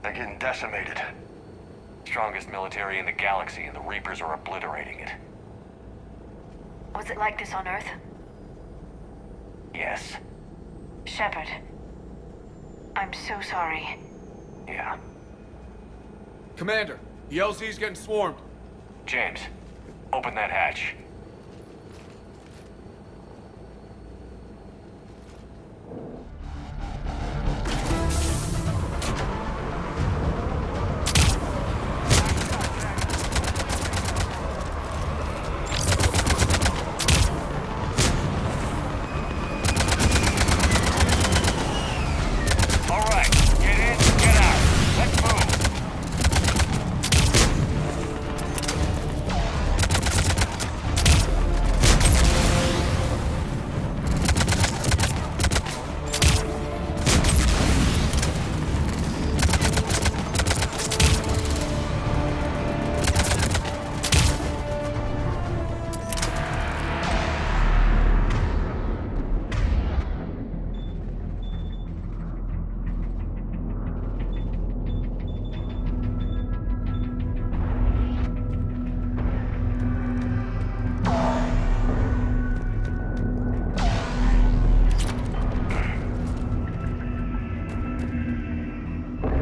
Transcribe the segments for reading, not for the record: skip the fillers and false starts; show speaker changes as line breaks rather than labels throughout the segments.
They're getting decimated. Strongest military in the galaxy, and the Reapers are obliterating it.
Was it like this on Earth?
Yes.
Shepard. I'm so sorry.
Yeah.
Commander, the LZ's getting swarmed.
James, open that hatch.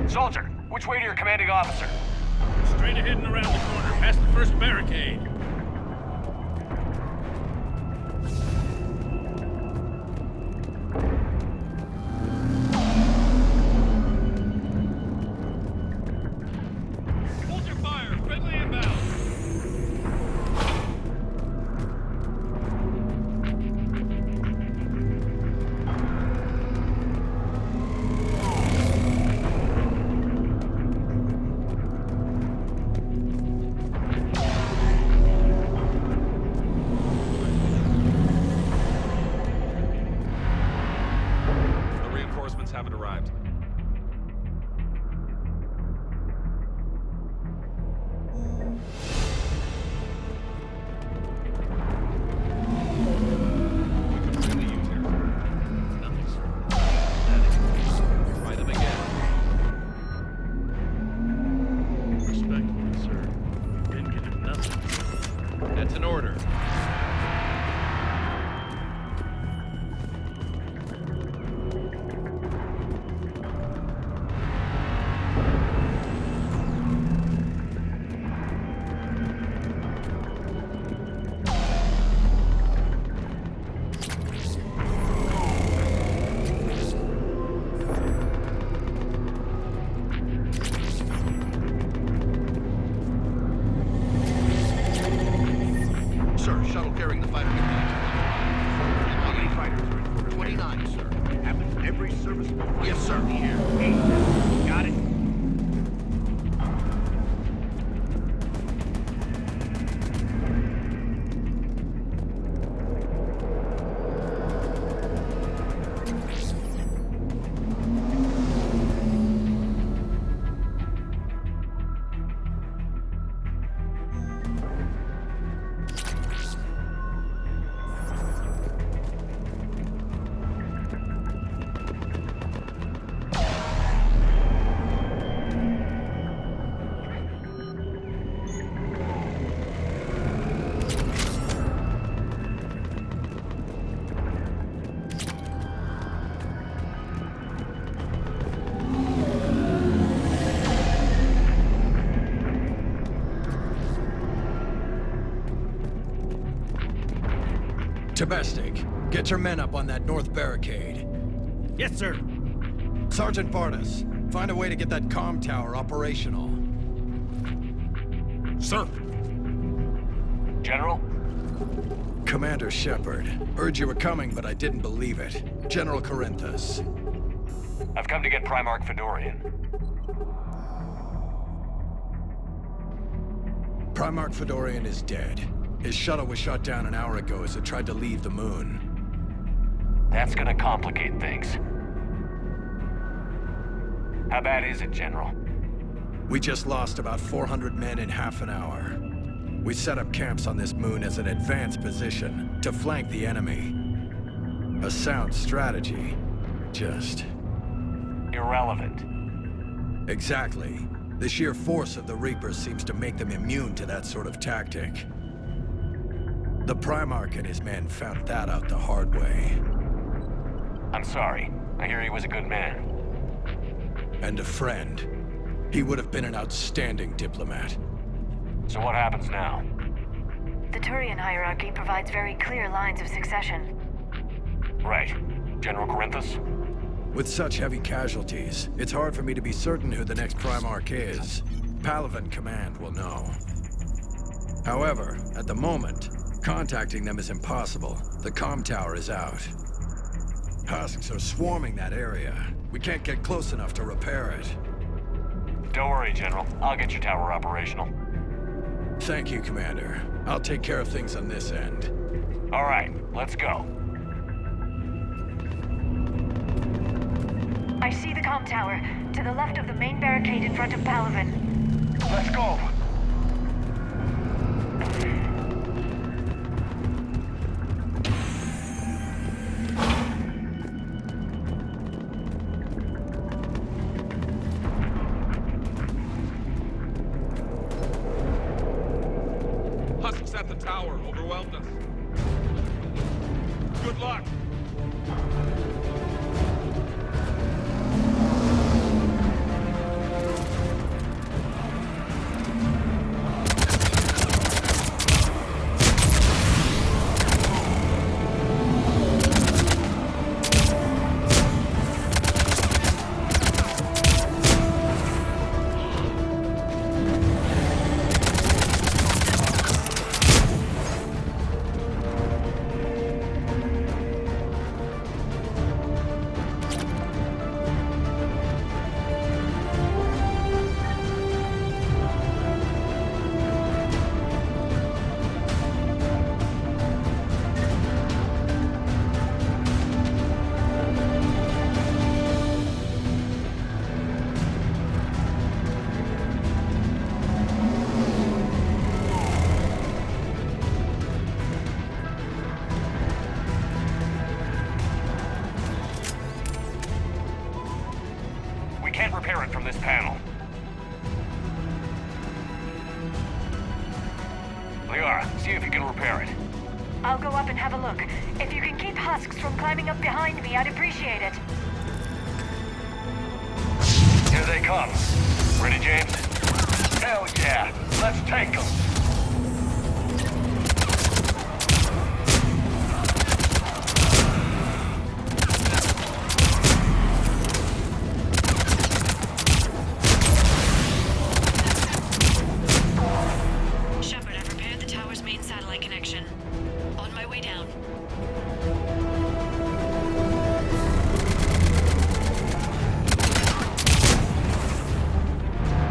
Soldier, which way to your commanding officer?
Straight ahead and around the corner, past the first barricade. Hold your fire, friendly inbound. Haven't arrived. We could really use your nothing, sir. Try them again. Respectfully, sir. We didn't get him nothing. That's an order.
Shuttle carrying the fighter command. How many fighters are in order? 29, sir.
Happens every serviceable fighter.
Yes, sir.
In the air. Got it?
Domestic, get your men up on that north barricade.
Yes, sir.
Sergeant Barnes, find a way to get that comm tower operational.
Sir.
General?
Commander Shepard, heard you were coming, but I didn't believe it. General Corinthus.
I've come to get Primarch Fedorian.
Primarch Fedorian is dead. His shuttle was shot down an hour ago as it tried to leave the moon.
That's gonna complicate things. How bad is it, General?
We just lost about 400 men in half an hour. We set up camps on this moon as an advanced position to flank the enemy. A sound strategy. Just...
irrelevant.
Exactly. The sheer force of the Reapers seems to make them immune to that sort of tactic. The Primarch and his men found that out the hard way.
I'm sorry. I hear he was a good man.
And a friend. He would have been an outstanding diplomat.
So what happens now?
The Turian hierarchy provides very clear lines of succession.
Right. General Corinthus?
With such heavy casualties, it's hard for me to be certain who the next Primarch is. Palaven Command will know. However, at the moment, contacting them is impossible. The comm tower is out. Husks are swarming that area. We can't get close enough to repair it.
Don't worry, General. I'll get your tower operational.
Thank you, Commander. I'll take care of things on this end.
All right, let's go.
I see the comm tower, to the left of the main barricade in front of Palaven.
Let's go.
Husks at the tower overwhelmed us. Good luck.
We can't repair it from this panel. Liara, see if you can repair it.
I'll go up and have a look. If you can keep Husks from climbing up behind me, I'd appreciate it.
Here they come. Ready, James? Hell yeah! Let's take them!
Shepard, I've repaired the tower's main satellite connection. On my way down.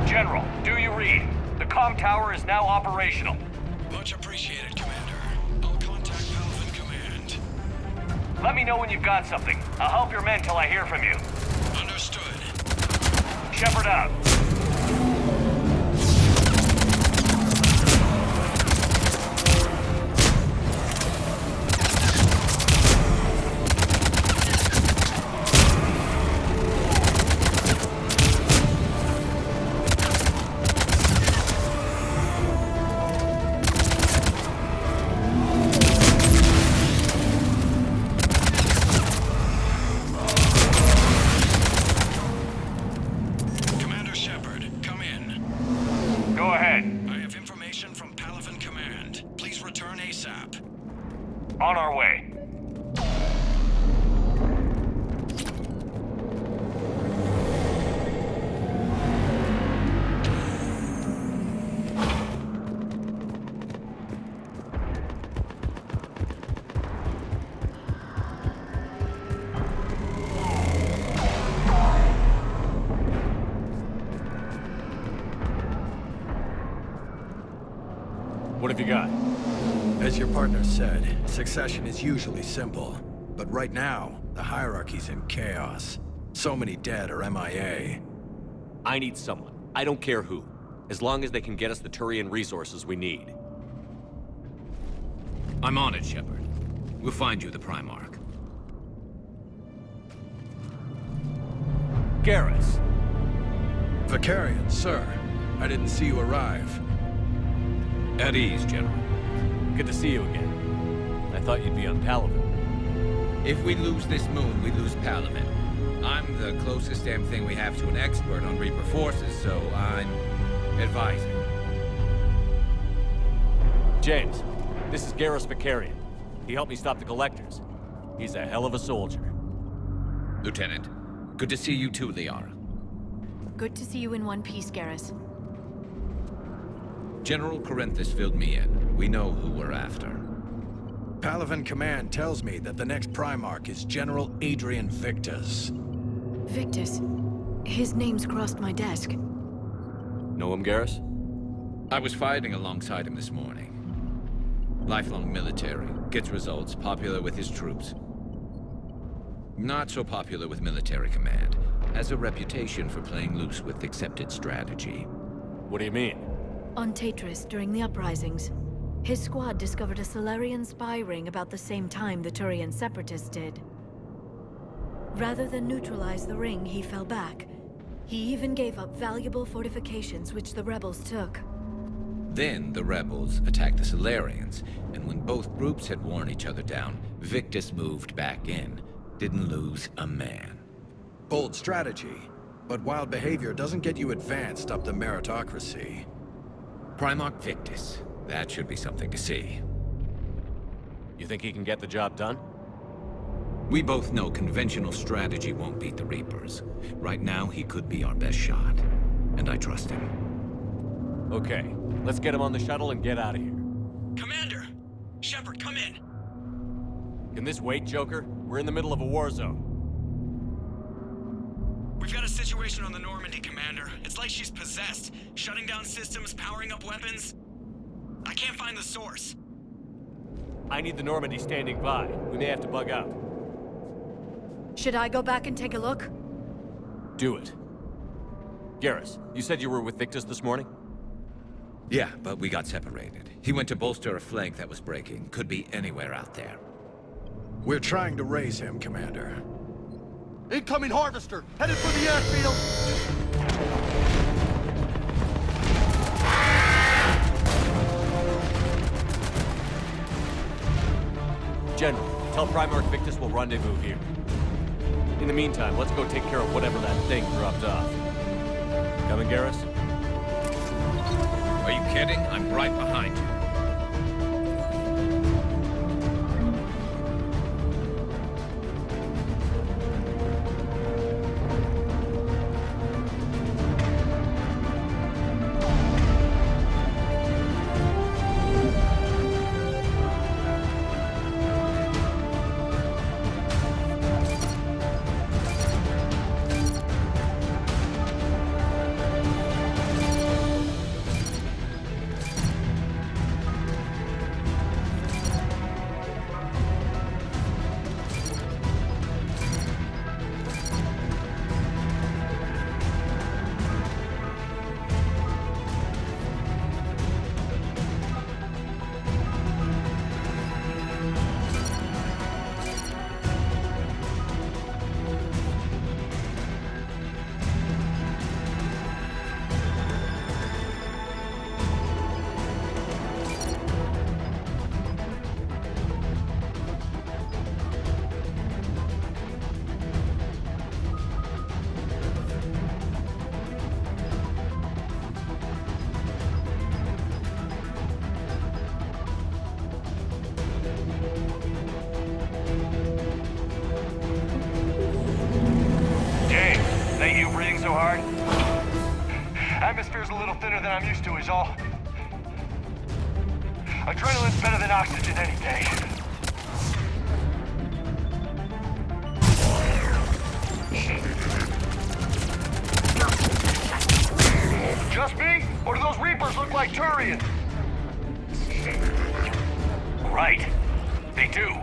General, do you read? The comm tower is now operational.
Much appreciated, Commander. I'll contact Palaven Command.
Let me know when you've got something. I'll help your men till I hear from you.
Understood.
Shepard out.
Commander Shepard, come in.
Go ahead.
I have information from Palaven Command. Please return ASAP.
On our way.
What have you got?
As your partner said, succession is usually simple. But right now, the hierarchy's in chaos. So many dead or MIA.
I need someone. I don't care who. As long as they can get us the Turian resources we need.
I'm on it, Shepard. We'll find you the Primarch.
Garrus.
Vicarian, sir. I didn't see you arrive.
At ease, General.
Good to see you again. I thought you'd be on Palaven.
If we lose this moon, we lose Palaven. I'm the closest damn thing we have to an expert on Reaper forces, so I'm advising.
James, this is Garrus Vicarian. He helped me stop the Collectors. He's a hell of a soldier.
Lieutenant, good to see you too, Liara.
Good to see you in one piece, Garrus.
General Corinthus filled me in. We know who we're after.
Palaven Command tells me that the next Primarch is General Adrian Victus.
Victus. His name's crossed my desk.
Know him, Garrus?
I was fighting alongside him this morning. Lifelong military, gets results, popular with his troops. Not so popular with military command. Has a reputation for playing loose with accepted strategy.
What do you mean?
On Tatris, during the uprisings, his squad discovered a Solarian spy ring about the same time the Turian separatists did. Rather than neutralize the ring, he fell back. He even gave up valuable fortifications which the rebels took.
Then the rebels attacked the Solarians, and when both groups had worn each other down, Victus moved back in. Didn't lose a man.
Bold strategy, but wild behavior doesn't get you advanced up the meritocracy.
Primarch Victus. That should be something to see.
You think he can get the job done?
We both know conventional strategy won't beat the Reapers. Right now, he could be our best shot. And I trust him.
Okay, let's get him on the shuttle and get out of here.
Commander! Shepard, come in!
Can this wait, Joker? We're in the middle of a war zone.
We've got a situation on the Normandy, Commander. It's like she's possessed. Shutting down systems, powering up weapons. I can't find the source.
I need the Normandy standing by. We may have to bug out.
Should I go back and take a look?
Do it. Garrus, you said you were with Victus this morning?
Yeah, but we got separated. He went to bolster a flank that was breaking. Could be anywhere out there.
We're trying to raise him, Commander.
Incoming harvester, headed for the airfield.
General, tell Primarch Victus we'll rendezvous here. In the meantime, let's go take care of whatever that thing dropped off. Coming, Garrus?
Are you kidding? I'm right behind you.
So hard. Atmosphere's a little thinner than I'm used to is all. Adrenaline's better than oxygen any day. Just me? Or do those Reapers look like Turian? Right. They do.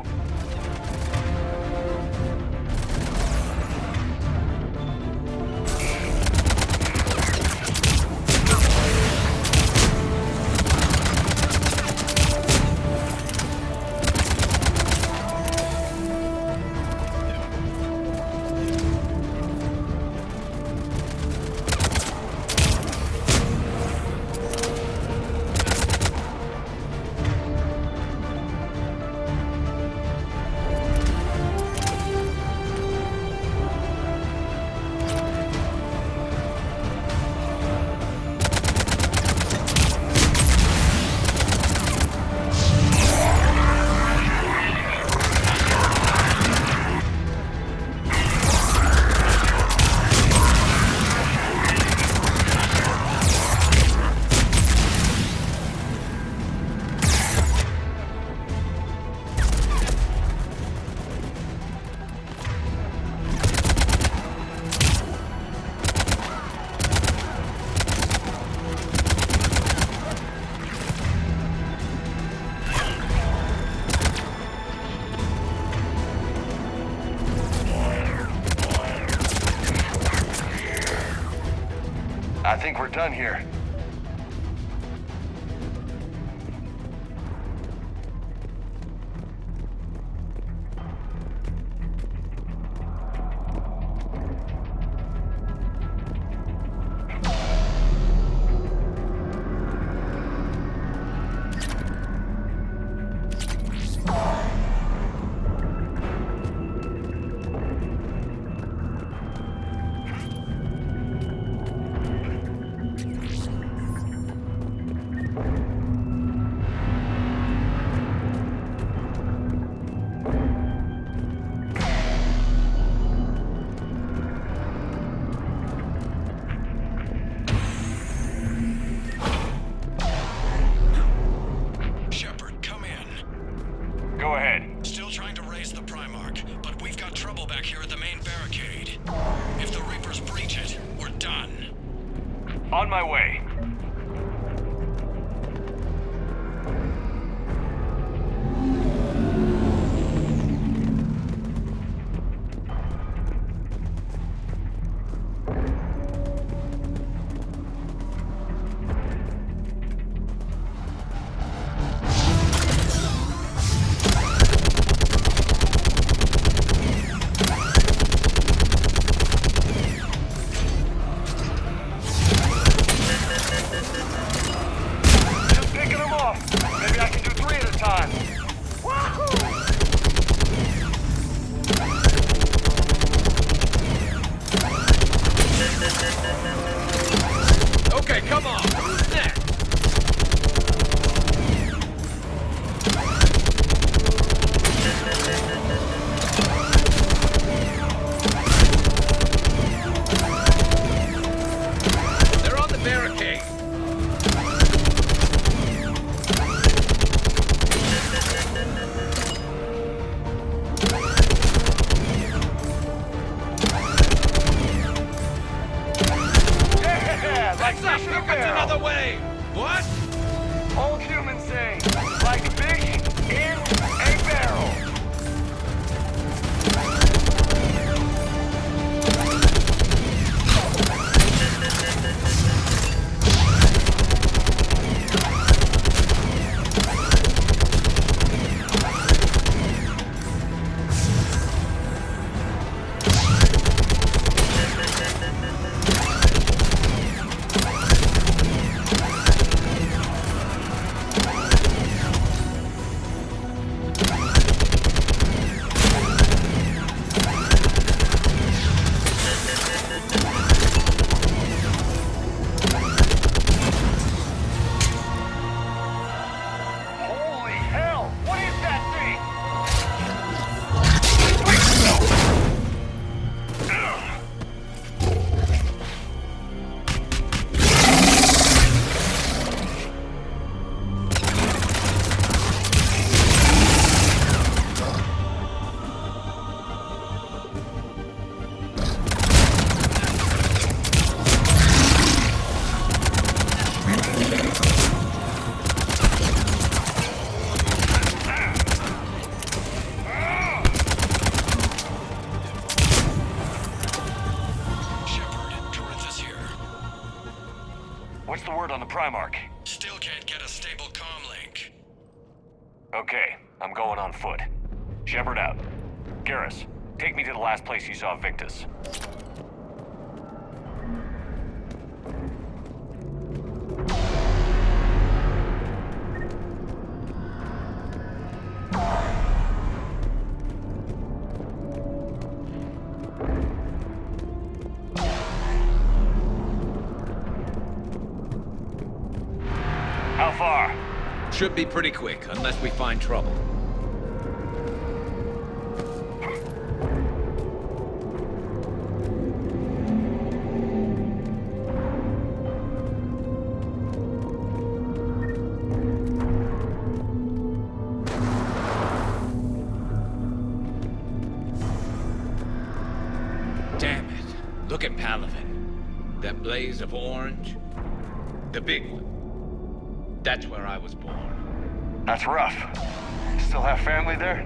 think we're done here. Go ahead.
Still trying to raise the Primarch, but we've got trouble back here at the main barricade. If the Reapers breach it, we're done.
On my way.
Okay, come on. Who's next? They're on the barricade. That's another way! What?
Old humans say, like fish in a barrel. What's the word on the Primarch?
Still can't get a stable comm link.
Okay, I'm going on foot. Shepard out. Garrus, take me to the last place you saw Victus. How far?
Should be pretty quick, unless we find trouble. Damn it. Look at Palaven. That blaze of orange. The big one. That's where I was born.
That's rough. Still have family there?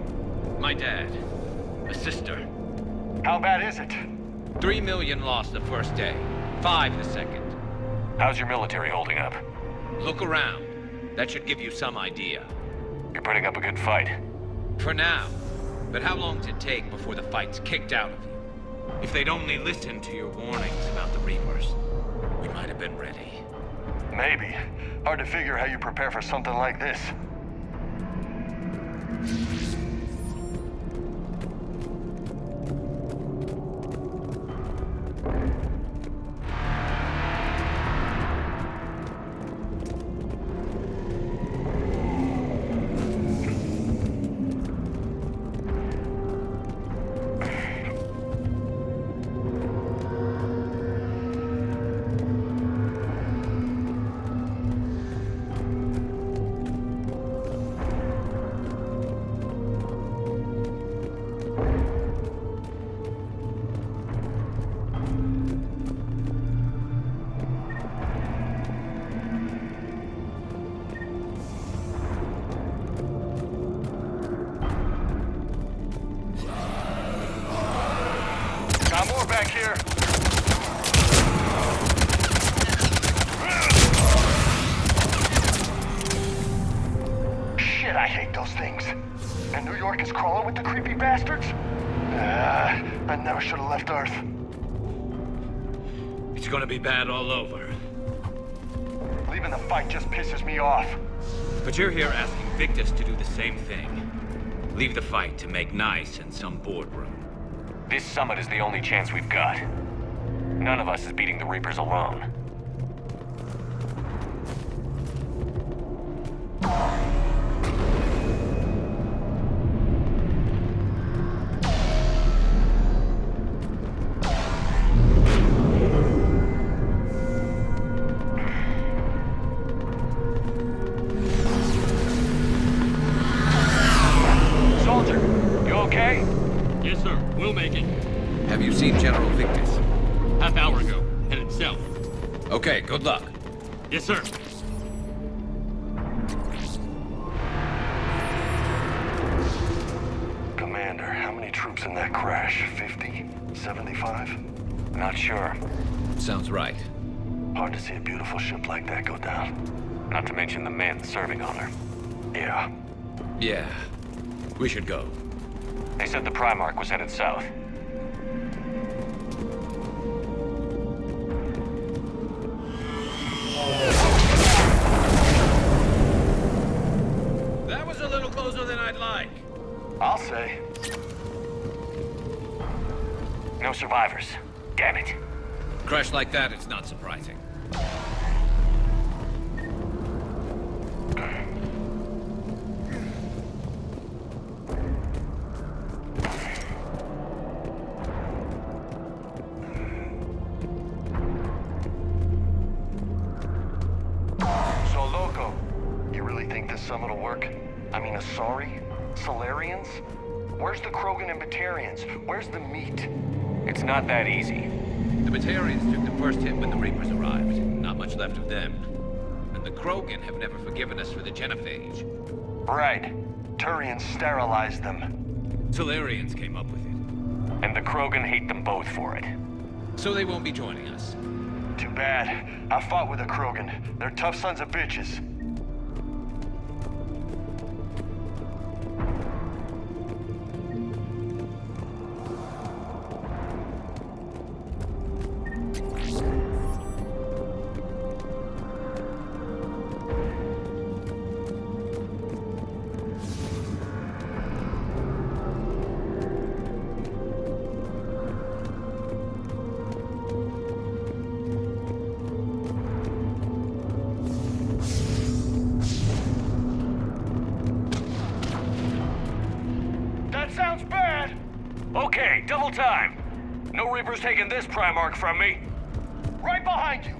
My dad. A sister.
How bad is it?
3 million lost the first day. 5 the second.
How's your military holding up?
Look around. That should give you some idea.
You're putting up a good fight.
For now. But how long does it take before the fight's kicked out of you? If they'd only listened to your warnings about the Reapers, we might have been ready.
Maybe. Hard to figure how you prepare for something like this. Got more back here. Shit, I hate those things. And New York is crawling with the creepy bastards? I never should have left Earth.
It's gonna be bad all over.
Leaving the fight just pisses me off.
But you're here asking Victus to do the same thing. Leave the fight to make nice in some boardroom.
This summit is the only chance we've got. None of us is beating the Reapers alone. Soldier, you okay?
Yes, sir. We'll make it.
Have you seen General Victus?
Half hour ago. Headed south.
Okay, good luck.
Yes, sir.
Commander, how many troops in that crash? 50? 75?
Not sure.
Sounds right.
Hard to see a beautiful ship like that go down.
Not to mention the men serving on her.
Yeah.
Yeah. We should go.
They said the Primarch was headed south.
That was a little closer than I'd like.
I'll say.
No survivors. Damn it.
Crash like that, it's not surprising.
So, Loco, you really think this summit will work? I mean, Asari? Solarians? Where's the Krogan and Batarians? Where's the meat?
It's not that easy.
The Batarians took the first hit when the Reapers arrived. Not much left of them. And the Krogan have never forgiven us for the genophage.
Right. Turians sterilized them.
Solarians came up with it.
And the Krogan hate them both for it.
So they won't be joining us.
Too bad. I fought with the Krogan. They're tough sons of bitches. Sounds bad!
Okay, double time. No Reapers taking this Primarch from me.
Right behind you!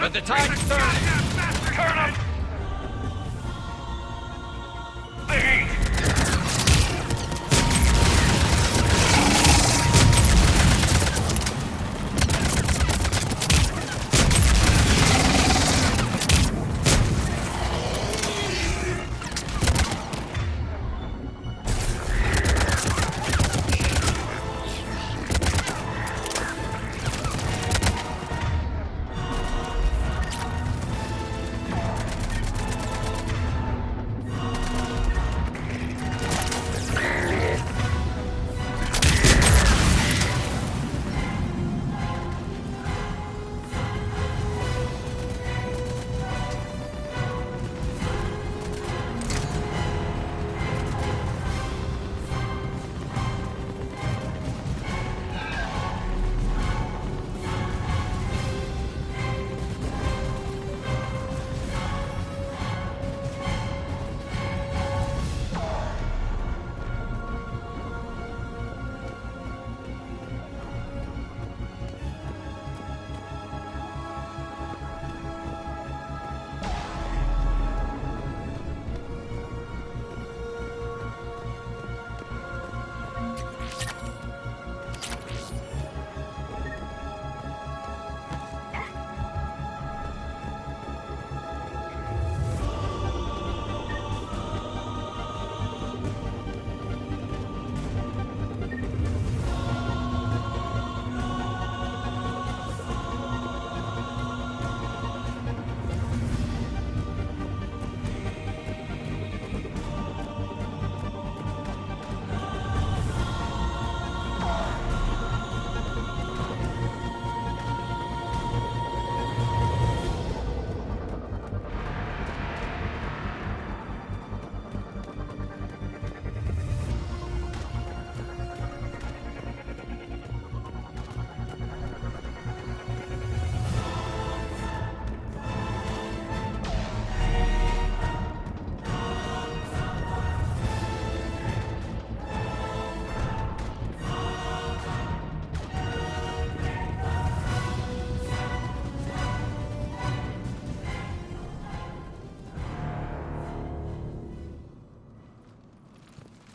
Shepard, the tide's turning!
Turn up! The heat!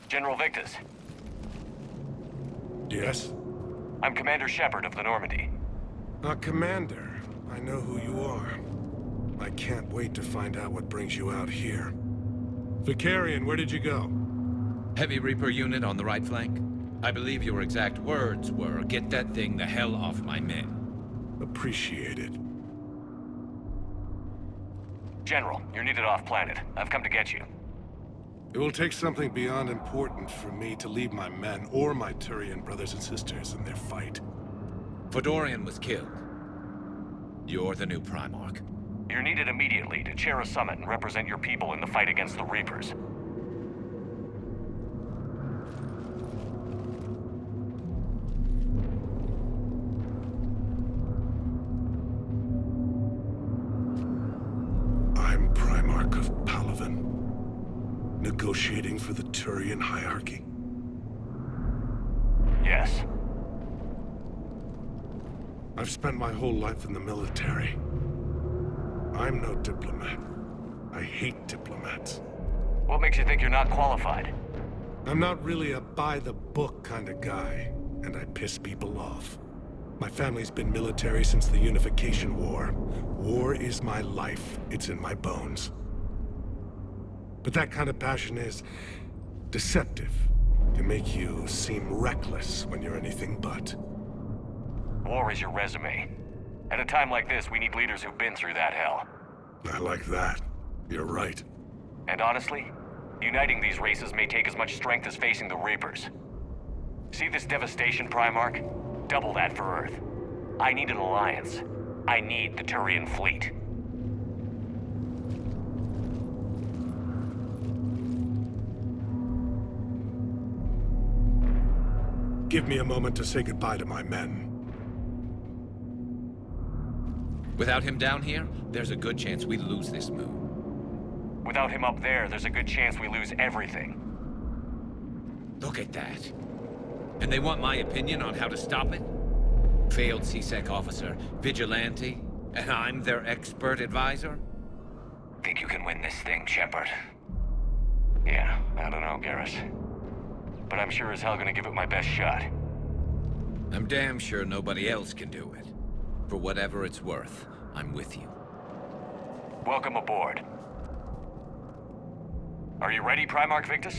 General Victus.
Yes?
I'm Commander Shepard of the Normandy.
Commander, I know who you are. I can't wait to find out what brings you out here. Vicarian, where did you go?
Heavy Reaper unit on the right flank. I believe your exact words were, "Get that thing the hell off my men."
Appreciated.
General, you're needed off-planet. I've come to get you.
It will take something beyond important for me to leave my men or my Turian brothers and sisters in their fight.
Fedorian was killed. You're the new Primarch.
You're needed immediately to chair a summit and represent your people in the fight against the Reapers.
I'm Primarch of Palaven. Negotiating for the Turian hierarchy?
Yes.
I've spent my whole life in the military. I'm no diplomat. I hate diplomats.
What makes you think you're not qualified?
I'm not really a by-the-book kind of guy, and I piss people off. My family's been military since the Unification War. War is my life. It's in my bones. But that kind of passion is deceptive. Can make you seem reckless when you're anything but.
War is your resume. At a time like this, we need leaders who've been through that hell.
I like that. You're right.
And honestly, uniting these races may take as much strength as facing the Reapers. See this devastation, Primarch? Double that for Earth. I need an alliance. I need the Turian fleet.
Give me a moment to say goodbye to my men.
Without him down here, there's a good chance we lose this move.
Without him up there's a good chance we lose everything.
Look at that. And they want my opinion on how to stop it? Failed CSEC officer, vigilante, And I'm their expert advisor?
Think you can win this thing, Shepard? Yeah, I don't know, Garrus. But I'm sure as hell gonna give it my best shot.
I'm damn sure nobody else can do it. For whatever it's worth, I'm with you.
Welcome aboard. Are you ready, Primarch Victus?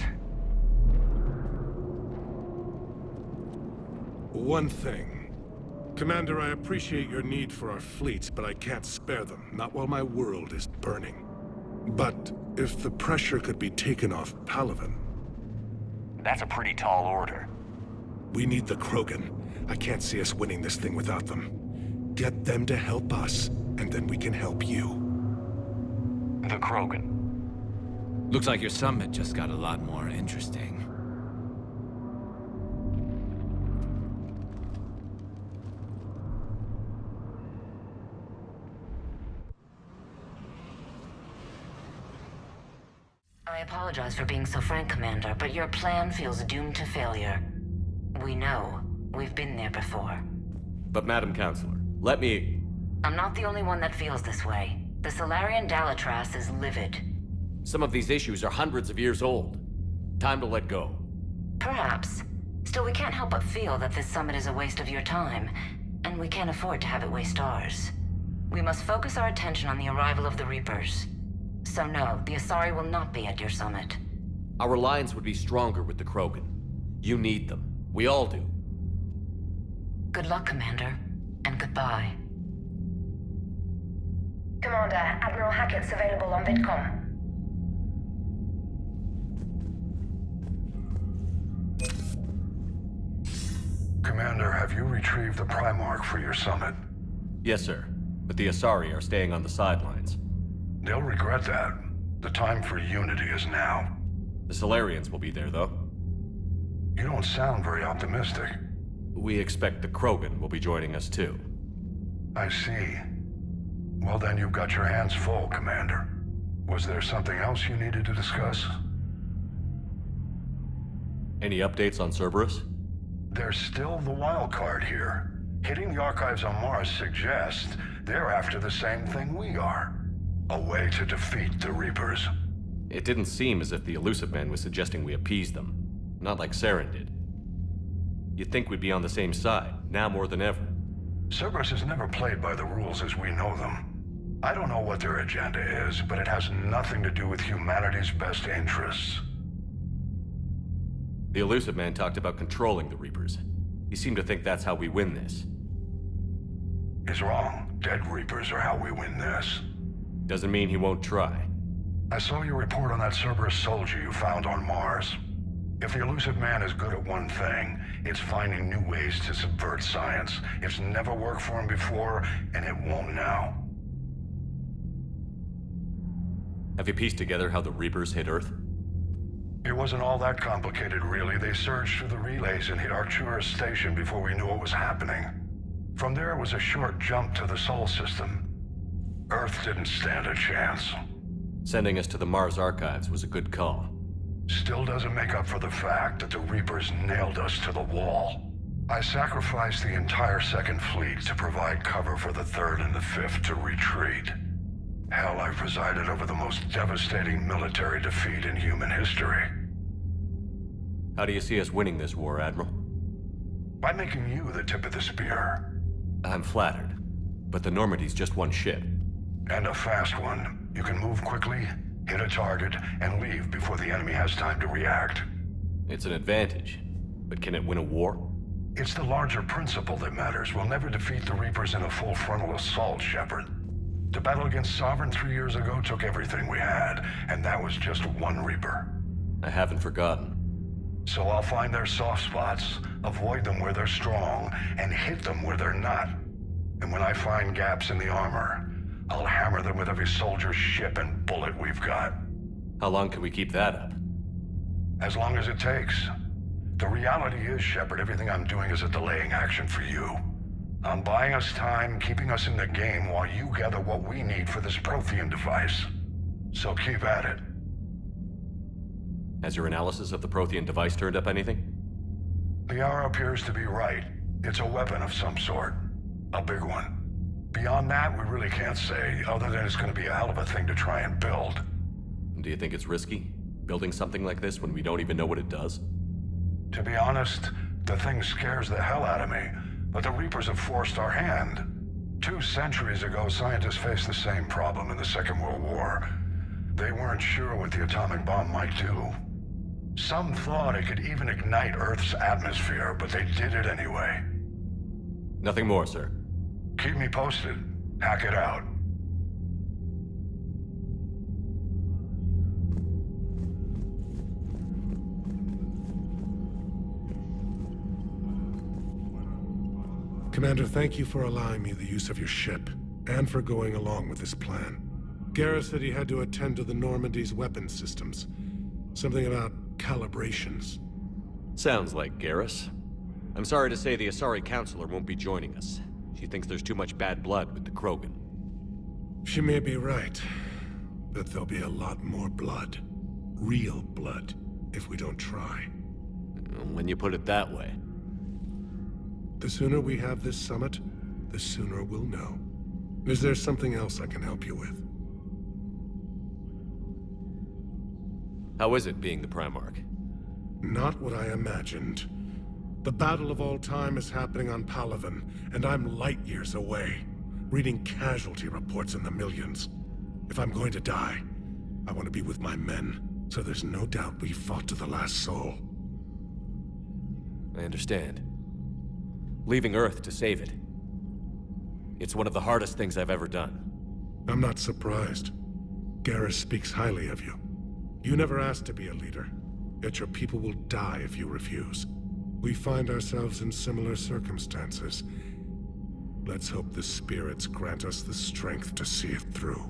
One thing. Commander, I appreciate your need for our fleets, but I can't spare them. Not while my world is burning. But if the pressure could be taken off Palaven...
That's a pretty tall order.
We need the Krogan. I can't see us winning this thing without them. Get them to help us, and then we can help you.
The Krogan.
Looks like your summit just got a lot more interesting.
I apologize for being so frank, Commander, but your plan feels doomed to failure. We know. We've been there before.
But Madam Counselor, let me...
I'm not the only one that feels this way. The Solarian Dalitras is livid.
Some of these issues are hundreds of years old. Time to let go.
Perhaps. Still, we can't help but feel that this summit is a waste of your time, and we can't afford to have it waste ours. We must focus our attention on the arrival of the Reapers. So no, the Asari will not be at your summit.
Our alliance would be stronger with the Krogan. You need them. We all do.
Good luck, Commander, and goodbye.
Commander, Admiral Hackett's available on VidCom.
Commander, have you retrieved the Primarch for your summit?
Yes, sir. But the Asari are staying on the sidelines.
They'll regret that. The time for unity is now.
The Solarians will be there, though.
You don't sound very optimistic.
We expect the Krogan will be joining us, too.
I see. Well, then you've got your hands full, Commander. Was there something else you needed to discuss?
Any updates on Cerberus?
There's still the wild card here. Hitting the archives on Mars suggests they're after the same thing we are. A way to defeat the Reapers.
It didn't seem as if the Elusive Man was suggesting we appease them. Not like Saren did. You'd think we'd be on the same side, now more than ever.
Cerberus has never played by the rules as we know them. I don't know what their agenda is, but it has nothing to do with humanity's best interests.
The Elusive Man talked about controlling the Reapers. He seemed to think that's how we win this.
He's wrong. Dead Reapers are how we win this.
Doesn't mean he won't try.
I saw your report on that Cerberus soldier you found on Mars. If the Elusive Man is good at one thing, it's finding new ways to subvert science. It's never worked for him before, and it won't now.
Have you pieced together how the Reapers hit Earth?
It wasn't all that complicated, really. They surged through the relays and hit Arcturus Station before we knew what was happening. From there, it was a short jump to the Sol system. Earth didn't stand a chance.
Sending us to the Mars archives was a good call.
Still doesn't make up for the fact that the Reapers nailed us to the wall. I sacrificed the entire Second Fleet to provide cover for the Third and the Fifth to retreat. Hell, I presided over the most devastating military defeat in human history.
How do you see us winning this war, Admiral?
By making you the tip of the spear.
I'm flattered, but the Normandy's just one ship.
And a fast one. You can move quickly, hit a target, and leave before the enemy has time to react.
It's an advantage, but can it win a war?
It's the larger principle that matters. We'll never defeat the Reapers in a full frontal assault, Shepard. The battle against Sovereign 3 years ago took everything we had, and that was just one Reaper.
I haven't forgotten.
So I'll find their soft spots, avoid them where they're strong, and hit them where they're not. And when I find gaps in the armor, I'll hammer them with every soldier, ship, and bullet we've got.
How long can we keep that up?
As long as it takes. The reality is, Shepard, everything I'm doing is a delaying action for you. I'm buying us time, keeping us in the game while you gather what we need for this Prothean device. So keep at it.
Has your analysis of the Prothean device turned up anything?
The hour appears to be right. It's a weapon of some sort. A big one. Beyond that, we really can't say, other than it's going to be a hell of a thing to try and build.
Do you think it's risky, building something like this when we don't even know what it does?
To be honest, the thing scares the hell out of me, but the Reapers have forced our hand. 2 centuries ago, scientists faced the same problem in the Second World War. They weren't sure what the atomic bomb might do. Some thought it could even ignite Earth's atmosphere, but they did it anyway.
Nothing more, sir.
Keep me posted. Hack it out.
Commander, thank you for allowing me the use of your ship, and for going along with this plan. Garrus said he had to attend to the Normandy's weapon systems. Something about calibrations.
Sounds like Garrus. I'm sorry to say the Asari Counselor won't be joining us. She thinks there's too much bad blood with the Krogan.
She may be right, but there'll be a lot more blood. Real blood, if we don't try.
When you put it that way.
The sooner we have this summit, the sooner we'll know. Is there something else I can help you with?
How is it being the Primarch?
Not what I imagined. The battle of all time is happening on Palaven, and I'm light years away, reading casualty reports in the millions. If I'm going to die, I want to be with my men, so there's no doubt we fought to the last soul.
I understand. Leaving Earth to save it. It's one of the hardest things I've ever done.
I'm not surprised. Garrus speaks highly of you. You never asked to be a leader, yet your people will die if you refuse. We find ourselves in similar circumstances. Let's hope the spirits grant us the strength to see it through.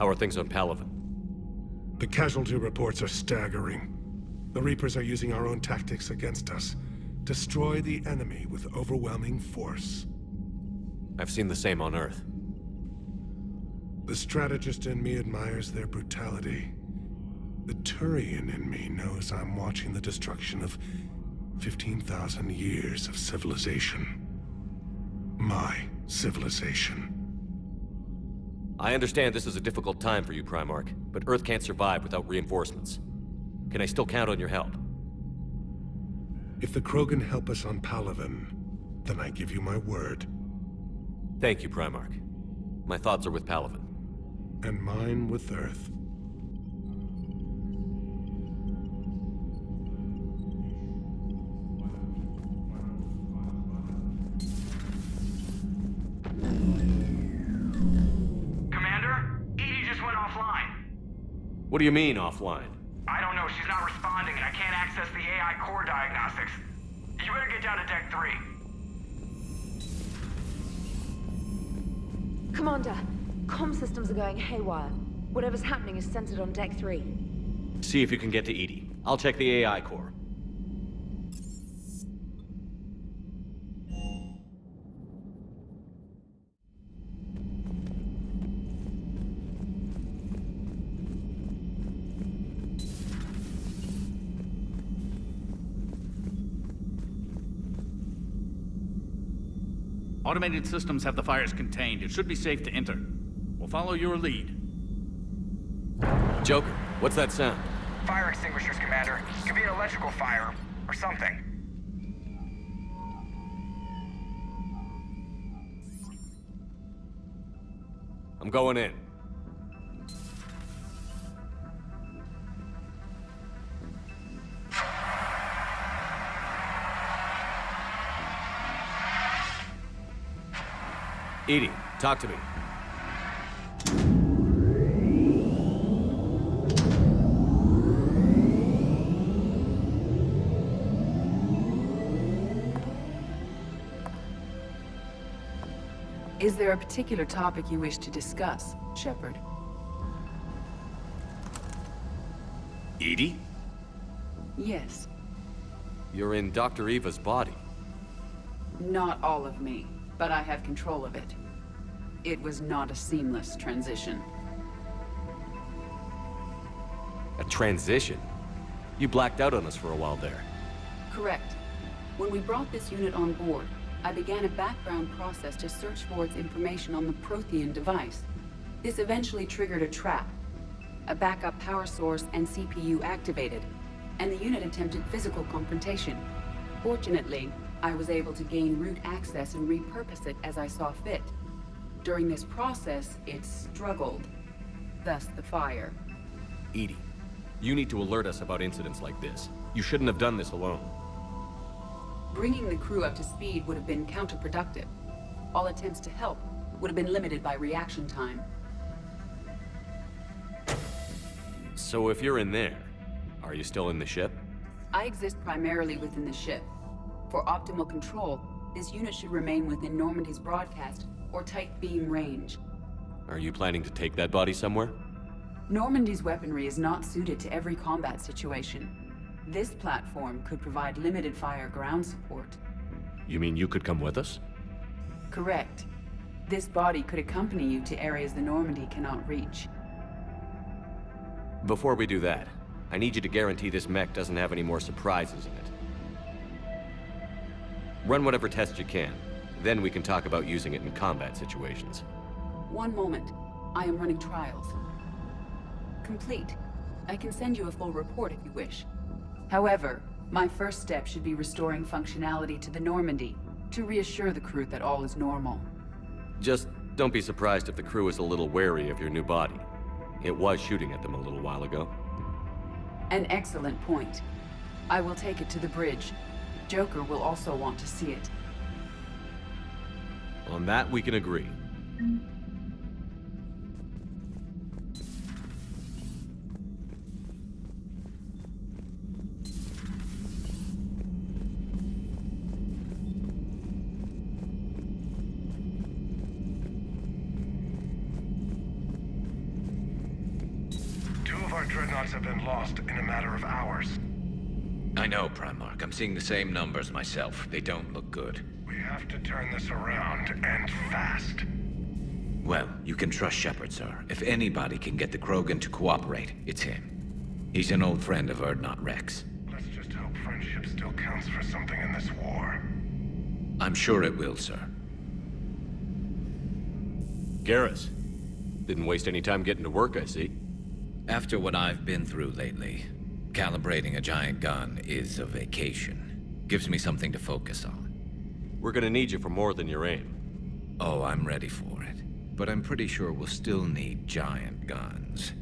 How are things on Palaven?
The casualty reports are staggering. The Reapers are using our own tactics against us. Destroy the enemy with overwhelming force.
I've seen the same on Earth.
The strategist in me admires their brutality. The Turian in me knows I'm watching the destruction of 15,000 years of civilization. My civilization.
I understand this is a difficult time for you, Primarch, but Earth can't survive without reinforcements. Can I still count on your help?
If the Krogan help us on Palaven, then I give you my word.
Thank you, Primarch. My thoughts are with Palaven.
And mine with Earth.
Commander? Edie just went offline.
What do you mean, offline?
I don't know, she's not responding, and I can't access the AI core diagnostics. You better get down to Deck 3.
Commander, comm systems are going haywire. Whatever's happening is centered on Deck 3.
See if you can get to Edie. I'll check the AI core.
Automated systems have the fires contained. It should be safe to enter. We'll follow your lead.
Joker, what's that sound?
Fire extinguishers, Commander. Could be an electrical fire, or something.
I'm going in. Edie, talk to me.
Is there a particular topic you wish to discuss, Shepard?
Edie?
Yes.
You're in Dr. Eva's body.
Not all of me, but I have control of it. It was not a seamless transition.
A transition? You blacked out on us for a while there.
Correct. When we brought this unit on board, I began a background process to search for its information on the Prothean device. This eventually triggered a trap. A backup power source and CPU activated, and the unit attempted physical confrontation. Fortunately, I was able to gain root access and repurpose it as I saw fit. During this process, it struggled. Thus the fire.
EDI, you need to alert us about incidents like this. You shouldn't have done this alone.
Bringing the crew up to speed would have been counterproductive. All attempts to help would have been limited by reaction time.
So if you're in there, are you still in the ship?
I exist primarily within the ship. For optimal control, this unit should remain within Normandy's broadcast or tight beam range.
Are you planning to take that body somewhere?
Normandy's weaponry is not suited to every combat situation. This platform could provide limited fire ground support.
You mean you could come with us?
Correct. This body could accompany you to areas the Normandy cannot reach.
Before we do that, I need you to guarantee this mech doesn't have any more surprises in it. Run whatever tests you can. Then we can talk about using it in combat situations.
One moment. I am running trials. Complete. I can send you a full report if you wish. However, my first step should be restoring functionality to the Normandy to reassure the crew that all is normal.
Just don't be surprised if the crew is a little wary of your new body. It was shooting at them a little while ago.
An excellent point. I will take it to the bridge. Joker will also want to see it.
On that, we can agree.
Our dreadnoughts have been lost in a matter of hours.
I know, Primarch. I'm seeing the same numbers myself. They don't look good.
We have to turn this around, and fast.
Well, you can trust Shepard, sir. If anybody can get the Krogan to cooperate, it's him. He's an old friend of Urdnot Rex.
Let's just hope friendship still counts for something in this war.
I'm sure it will, sir.
Garrus, didn't waste any time getting to work, I see.
After what I've been through lately, calibrating a giant gun is a vacation. Gives me something to focus on.
We're gonna need you for more than your aim.
Oh, I'm ready for it. But I'm pretty sure we'll still need giant guns.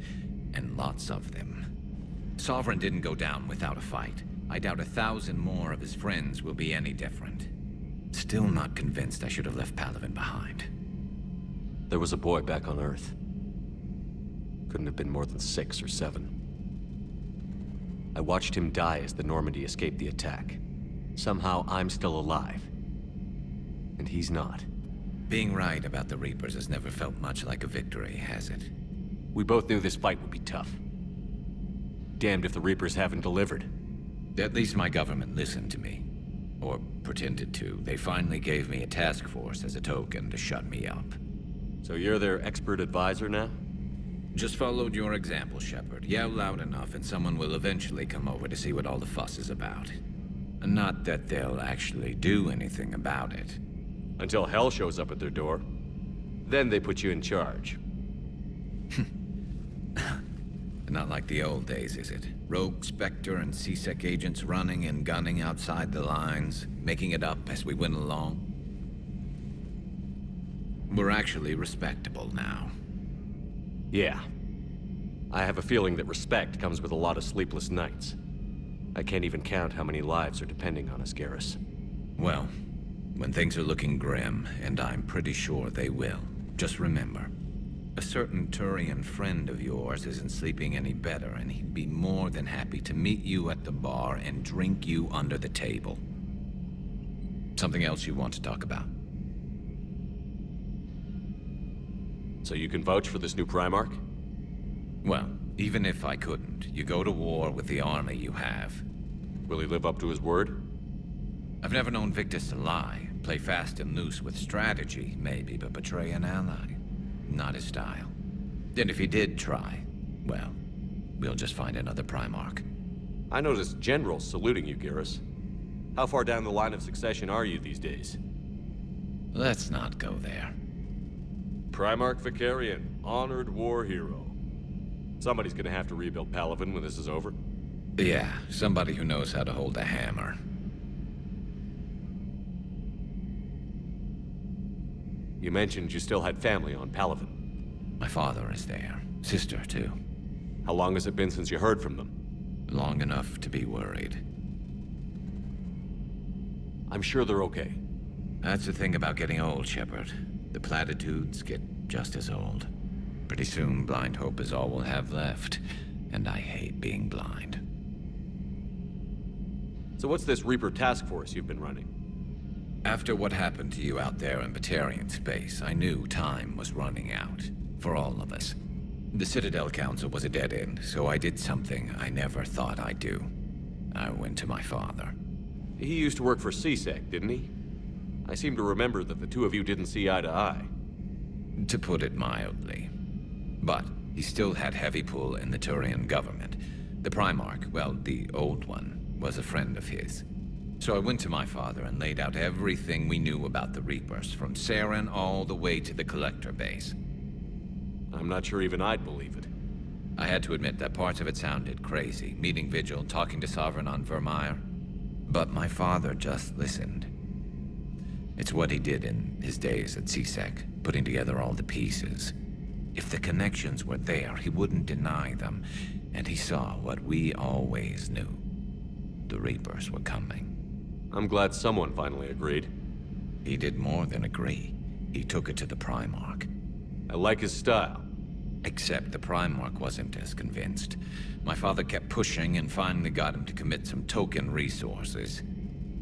And lots of them. Sovereign didn't go down without a fight. I doubt 1,000 more of his friends will be any different. Still not convinced I should have left Palaven behind.
There was a boy back on Earth. Couldn't have been more than 6 or 7. I watched him die as the Normandy escaped the attack. Somehow I'm still alive. And he's not.
Being right about the Reapers has never felt much like a victory, has it?
We both knew this fight would be tough. Damned if the Reapers haven't delivered.
At least my government listened to me. Or pretended to. They finally gave me a task force as a token to shut me up.
So you're their expert advisor now?
Just followed your example, Shepard. Yell loud enough and someone will eventually come over to see what all the fuss is about. Not that they'll actually do anything about it.
Until hell shows up at their door. Then they put you in charge.
Not like the old days, is it? Rogue Spectre and C-Sec agents running and gunning outside the lines, making it up as we went along. We're actually respectable now.
Yeah. I have a feeling that respect comes with a lot of sleepless nights. I can't even count how many lives are depending on us, Garrus.
Well, when things are looking grim, and I'm pretty sure they will, just remember, a certain Turian friend of yours isn't sleeping any better, and he'd be more than happy to meet you at the bar and drink you under the table. Something else you want to talk about?
So you can vouch for this new Primarch?
Well, even if I couldn't, you go to war with the army you have.
Will he live up to his word?
I've never known Victus to lie. Play fast and loose with strategy, maybe, but betray an ally. Not his style. And if he did try, well, we'll just find another Primarch.
I noticed generals saluting you, Garrus. How far down the line of succession are you these days?
Let's not go there.
Primarch Vicarian, honored war hero. Somebody's gonna have to rebuild Palaven when this is over.
Yeah, somebody who knows how to hold a hammer.
You mentioned you still had family on Palaven.
My father is there. Sister, too.
How long has it been since you heard from them?
Long enough to be worried.
I'm sure they're okay.
That's the thing about getting old, Shepard. The platitudes get just as old. Pretty soon, blind hope is all we'll have left. And I hate being blind.
So what's this Reaper task force you've been running?
After what happened to you out there in Batarian space, I knew time was running out. For all of us. The Citadel Council was a dead end, so I did something I never thought I'd do. I went to my father.
He used to work for CSEC, didn't he? I seem to remember that the two of you didn't see eye to eye.
To put it mildly. But he still had heavy pull in the Turian government. The Primarch, well, the old one, was a friend of his. So I went to my father and laid out everything we knew about the Reapers, from Saren all the way to the Collector base.
I'm not sure even I'd believe it.
I had to admit that parts of it sounded crazy, meeting Vigil, talking to Sovereign on Vermeer. But my father just listened. It's what he did in his days at CSEC, putting together all the pieces. If the connections were there, he wouldn't deny them, and he saw what we always knew. The Reapers were coming.
I'm glad someone finally agreed.
He did more than agree. He took it to the Primarch.
I like his style.
Except the Primarch wasn't as convinced. My father kept pushing and finally got him to commit some token resources.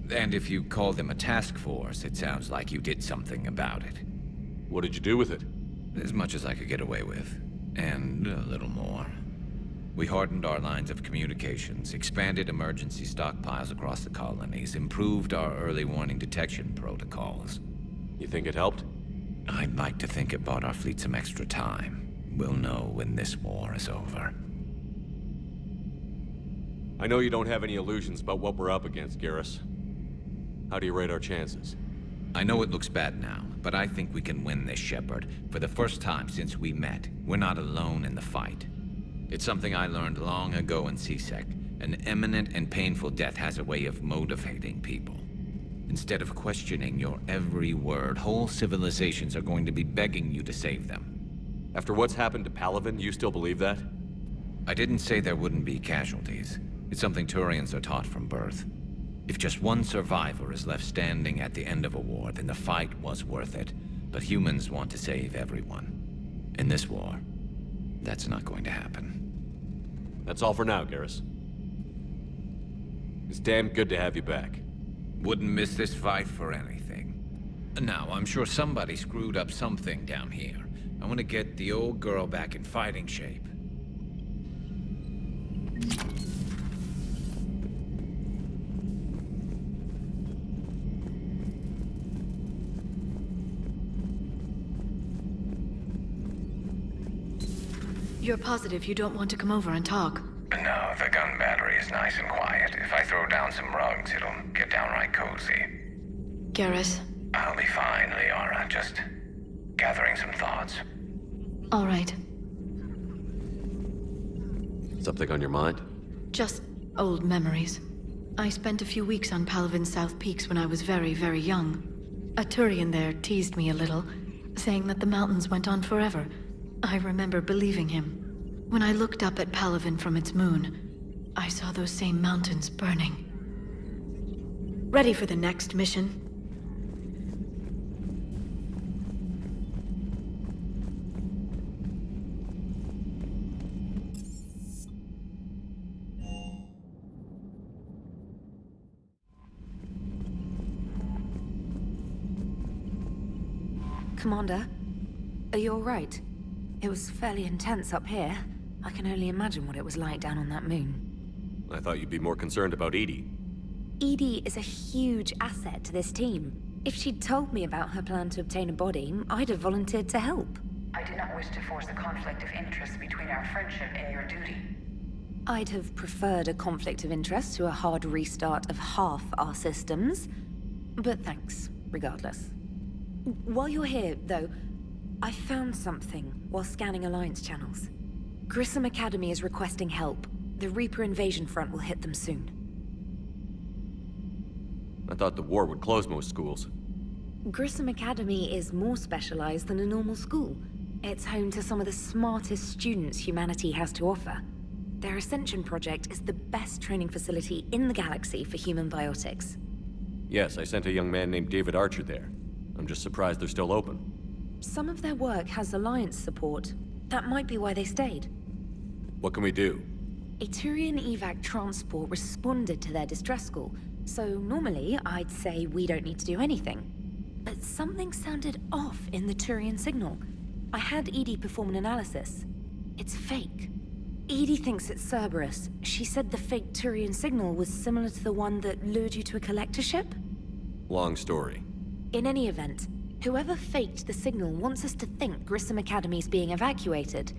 And if you call them a task force, it sounds like you did something about it.
What did you do with it?
As much as I could get away with. And a little more. We hardened our lines of communications, expanded emergency stockpiles across the colonies, improved our early warning detection protocols.
You think it helped?
I'd like to think it bought our fleet some extra time. We'll know when this war is over.
I know you don't have any illusions about what we're up against, Garrus. How do you rate our chances?
I know it looks bad now, but I think we can win this, Shepard. For the first time since we met, we're not alone in the fight. It's something I learned long ago in CSEC. An imminent and painful death has a way of motivating people. Instead of questioning your every word, whole civilizations are going to be begging you to save them.
After what's happened to Palaven, you still believe that?
I didn't say there wouldn't be casualties. It's something Turians are taught from birth. If just one survivor is left standing at the end of a war, then the fight was worth it. But humans want to save everyone. In this war, that's not going to happen.
That's all for now, Garrus. It's damn good to have you back.
Wouldn't miss this fight for anything. Now, I'm sure somebody screwed up something down here. I want to get the old girl back in fighting shape.
You're positive you don't want to come over and talk?
No, the gun battery is nice and quiet. If I throw down some rugs, it'll get downright cozy.
Garrus?
I'll be fine, Liara. Just gathering some thoughts.
All right.
Something on your mind?
Just old memories. I spent a few weeks on Palaven's South Peaks when I was very, very young. A Turian there teased me a little, saying that the mountains went on forever. I remember believing him. When I looked up at Palaven from its moon, I saw those same mountains burning. Ready for the next mission?
Commander, are you all right? It was fairly intense up here. I can only imagine what it was like down on that moon.
I thought you'd be more concerned about Edie.
Edie is a huge asset to this team. If she'd told me about her plan to obtain a body, I'd have volunteered to help.
I do not wish to force a conflict of interest between our friendship and your duty.
I'd have preferred a conflict of interest to a hard restart of half our systems. But thanks, regardless. While you're here, though, I found something while scanning Alliance channels. Grissom Academy is requesting help. The Reaper invasion front will hit them soon.
I thought the war would close most schools.
Grissom Academy is more specialized than a normal school. It's home to some of the smartest students humanity has to offer. Their Ascension project is the best training facility in the galaxy for human biotics.
Yes, I sent a young man named David Archer there. I'm just surprised they're still open.
Some of their work has Alliance support. That might be why they stayed.
What can we do?
A Turian evac transport responded to their distress call, so normally I'd say we don't need to do anything. But something sounded off in the Turian signal. I had Edie perform an analysis. It's fake. Edie thinks it's Cerberus. She said the fake Turian signal was similar to the one that lured you to a collector ship?
Long story.
In any event, whoever faked the signal wants us to think Grissom Academy's being evacuated.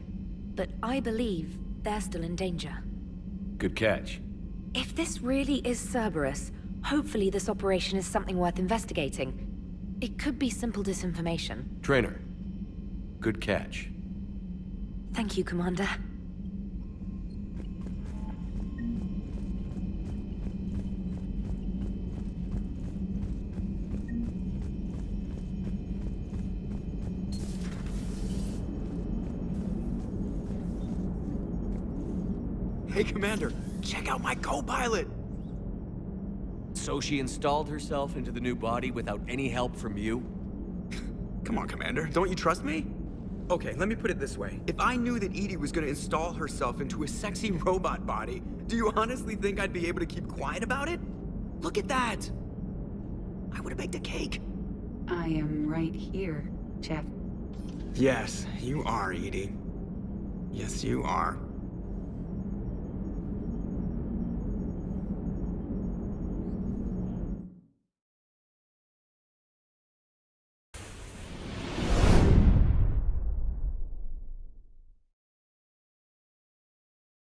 But I believe they're still in danger.
Good catch.
If this really is Cerberus, hopefully this operation is something worth investigating. It could be simple disinformation.
Trainer. Good catch.
Thank you, Commander.
Hey, Commander, check out my co-pilot!
So she installed herself into the new body without any help from you?
Come on, Commander, don't you trust me? Okay, let me put it this way. If I knew that Edie was gonna install herself into a sexy robot body, do you honestly think I'd be able to keep quiet about it? Look at that! I would've baked a cake.
I am right here, Chef.
Yes, you are, Edie. Yes, you are.